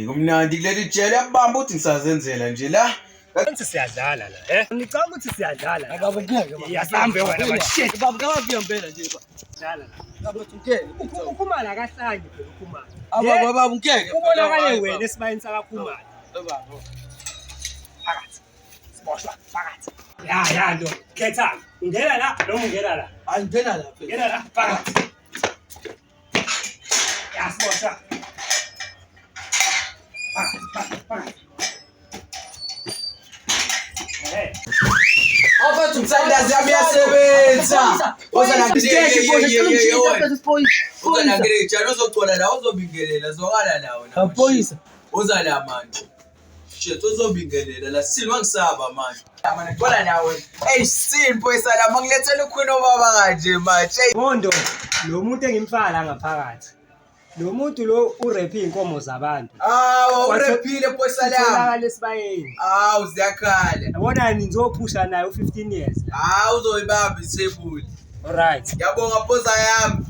Kumnandi kuleli jele yabamba uthi ngisazenzela nje la. Kanti siyadlala la, ngicabanga ukuthi siyadlala. Baba ngeke baba. Yasambe wena mashit. Baba ngeke ngempela nje baba. Dlala la. Baba ngeke. Ukhumala akahlangi phela ukhumala. Baba ngeke. Ubonakale wena esibayeni sakakhumala. Baba. Phakathi. Siboshwa phakathi. Ya ndo. Khetha. Ungena la noma ungena la. Angena lapha. Ngena la phakathi. Ya siboshwa. Phakathi. Awubathi umsandazi yami yasebenza. Uzana njalo uzogcola la uzobingelela zwakala nawe na. Amaphoyisa. Uza la manje. Shit uzobingelela la sini wangisaba manje. Yamana ngola nawe. Hey simple esala mangilethela ukhwini obaba kanje manje. Mondo, lo muntu engimfala ngaphakathi. Lo muntu lo urephi inkomo zabantu. Urephile posalama. Lesibayeni. Ziyakhala. Yabona nizophusha naye u15 years. Uzoyibamba isebuli. Alright. Ngiyabonga poza yami.